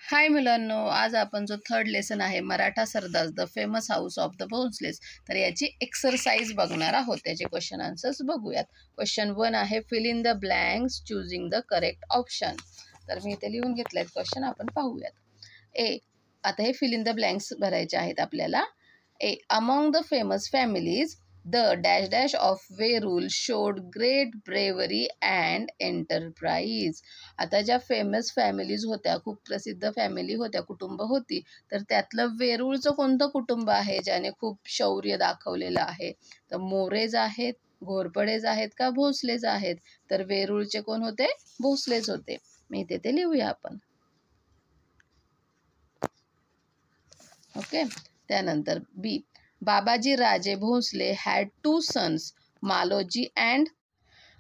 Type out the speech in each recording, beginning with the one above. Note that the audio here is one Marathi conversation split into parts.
हाय मुलांनो, आज आपण जो थर्ड लेसन आहे मराठा सरदार the famous house of the Bhosles, तर याची एक्सरसाइज बघणार आहोत. त्याचे क्वेश्चन आन्सर्स बघूयात. क्वेश्चन 1 आहे fill in the blanks choosing the correct option. तर मी इथे लिहून घेतलेत क्वेश्चन, आपण पाहूयात. ए, आता हे फिल इन द ब्लँक्स भरायचे आहेत आपल्याला. A, among the famous families the dash dash of Verul showed great bravery and enterprise. आता ज्या फेमस फॅमिलीज होत्या, खूप प्रसिद्ध फॅमिली होत्या, कुटुंब होती, तर त्यातलं वेरूळचं कोणतं कुटुंब आहे ज्याने खूप शौर्य दाखवलेलं आहे? तर मोरेज आहेत, घोरपडेज आहेत का भोसलेज आहेत? तर वेरूळचे कोण होते? भोसलेज होते. मी इथे ते लिहूया आपण. ओके. त्यानंतर B, Babaji Raje Bhosle had two sons, Maloji and.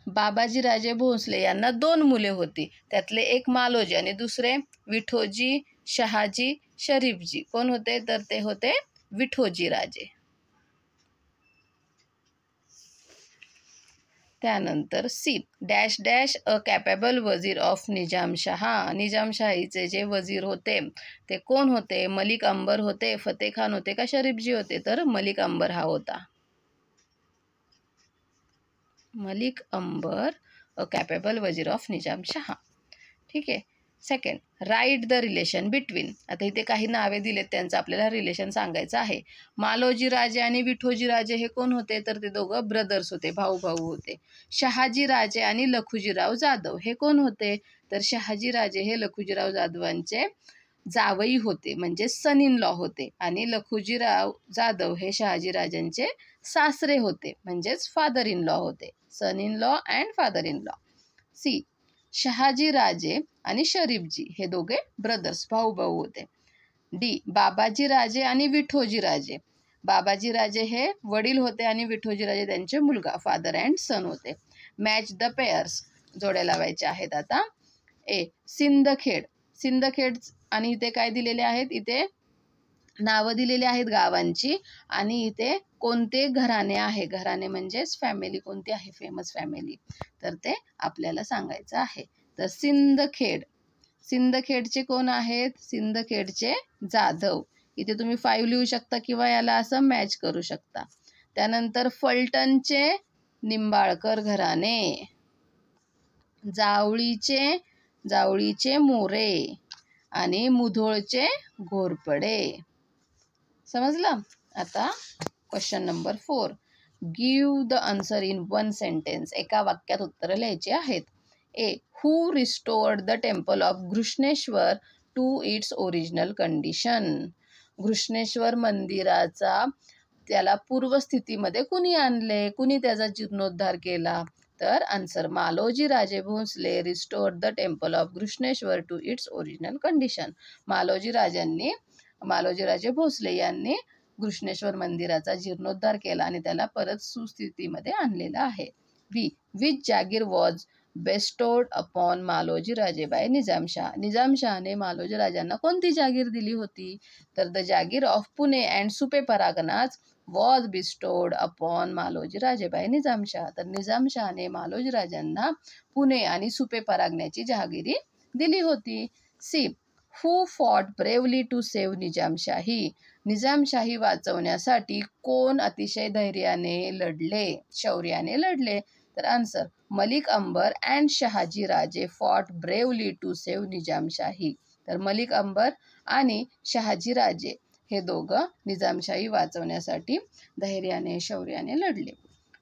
Babaji Raje Bhosle यांना 2 मुले होती. त्यातले एक मालोजी आणि दुसरे विठोजी, शहाजी, शरीफजी. कोण होते? तर ते होते विठोजी राजे. त्यानंतर C, dash dash a capable वजीर ऑफ निजामशहा. निजामशाहीचे जे वजीर होते ते कोण होते? मलिक अंबर होते, फतेह खान होते का शरीफजी होते? तर मलिक अंबर हा होता. मलिक अंबर अ कॅपेबल वजीर ऑफ निजामशहा. ठीक आहे. Second, write the relation between. आता इथे काही नावे दिलेत, त्यांचं आपल्याला रिलेशन सांगायचं आहे. मालोजी राजे आणि विठोजी राजे हे कोण होते? तर ते दोघं ब्रदर्स होते, भाऊ भाऊ होते. शहाजी राजे आणि लखुजीराव जाधव हे कोण होते? तर शहाजी राजे हे लखुजीराव जाधवांचे जावई होते, म्हणजे सन इन लॉ होते. आणि लखुजीराव जाधव हे शहाजी राजांचे सासरे होते, म्हणजेच फादर इन लॉ होते. Son in law and father in law. C, Shahaji Raje आणि शरीफजी हे दोघे ब्रदर्स, भाऊ भाऊ होते. डी, बाबाजी राजे आणि विठोजी राजे. बाबाजी राजे हे वडील होते आणि विठोजी राजे त्यांचे मुलगा, फादर अँड सन होते. मॅच द पेअर्स, जोड्या लावायच्या आहेत आता. ए, सिंदखेड. सिंदखेड आणि इथे काय दिलेले आहेत? इथे नावं दिलेली आहेत गावांची, आणि इथे कोणते घराणे आहे? घराणे म्हणजेच फॅमिली कोणती आहे? Famous family. तर ते आपल्याला सांगायचं आहे. तर सिंदखेड, सिंदखेडचे कोण आहेत? सिंदखेडचे जाधव. इथे तुम्ही 5 लिहू शकता किंवा याला असं मॅच करू शकता. त्यानंतर फलटणचे निंबाळकर घराणे, जावळीचे मोरे आणि मुधोळचे घोरपडे. समजलं? आता question number 4, give the answer in 1 sentence. एका वाक्यात उत्तर लिहायचे आहेत. A, who restored the temple of Grishneshwar to its original condition. Grishneshwar मंदिराचा त्याला पूर्वस्थितीमध्ये कुणी आणले? कुणी त्याचा जीर्णोद्धार केला? तर answer, Maloji Raje Bhosale restored the temple of Grishneshwar to its original condition. Maloji Raje Bhosale यांनी घृष्णेश्वर मंदिराचा जीर्णोद्धार केला आणि त्याला परत सुस्थितीमध्ये आणलेला आहे. बी, विच जागीर was bestowed upon Maloji Raje by Nizam Shah. निजामशहाने Maloji राजांना कोणती जागीर दिली होती? तर the jagir of Pune and Supe parganas was bestowed upon Maloji Raje by Nizam Shah. तर निजामशहाने मालोजी राजांना पुणे आणि सुपे परगण्याची जहागिरी दिली होती. C, who fought bravely to save Nizamshahi. Nizamshahi वाचवण्यासाठी कोण अतिशय धैर्याने लढले, शौर्याने लढले? तर answer, Malik Ambar and Shahaji Raje fought bravely to save Nizamshahi. तर मलिक अंबर आणि शहाजी राजे हे दोघं निजामशाही वाचवण्यासाठी धैर्याने, शौर्याने लढले.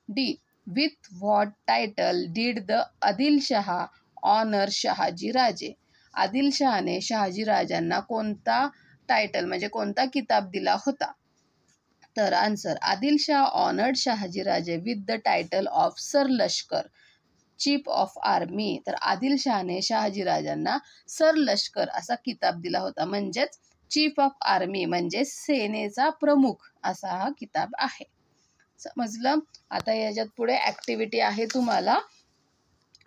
D, with what title did the Adilshah honour Shahaji Raje. आदिलशहाने शहाजी राजांना कोणता टायटल म्हणजे कोणता किताब दिला होता? तर आन्सर, आदिलशाह ऑनर्ड शहाजी राजे with the title of sir लष्कर, चीफ ऑफ आर्मी. तर आदिलशहाने शहाजी राजांना सर लष्कर असा किताब दिला होता, म्हणजेच चीफ ऑफ आर्मी म्हणजे सेनेचा प्रमुख असा हा किताब आहे. समजलं? आता याच्यात पुढे ॲक्टिव्हिटी आहे तुम्हाला.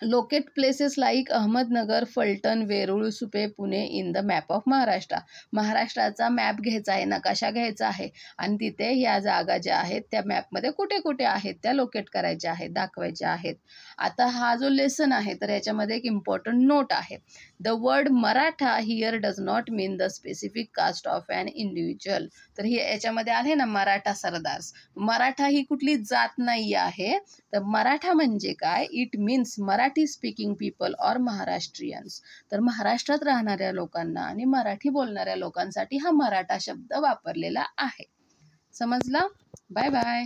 Locate places like Ahmednagar, Phaltan, Verul, Supe, Pune in the map of Maharashtra. महाराष्ट्राचा मॅप घ्यायचा आहे, नकाशा घ्यायचा आहे आणि तिथे या जागा ज्या आहेत त्या मॅपमध्ये कुठे कुठे आहेत त्या लोकेट करायच्या आहेत, दाखवायच्या आहेत. आता हा जो लेसन आहे तर याच्यामध्ये एक इम्पॉर्टंट नोट आहे. The word Maratha here does not mean the specific caste of an individual. तर हे याच्यामध्ये आहे ना मराठा सरदार्स. मराठा ही कुठली जात नाही आहे. तर मराठा म्हणजे काय? It means Marathi speaking people or Maharashtrians. तर महाराष्ट्रात राहणाऱ्या लोकांना आणि मराठी बोलणाऱ्या लोकांसाठी हा मराठा शब्द वापरलेला आहे. समजलं? Bye bye.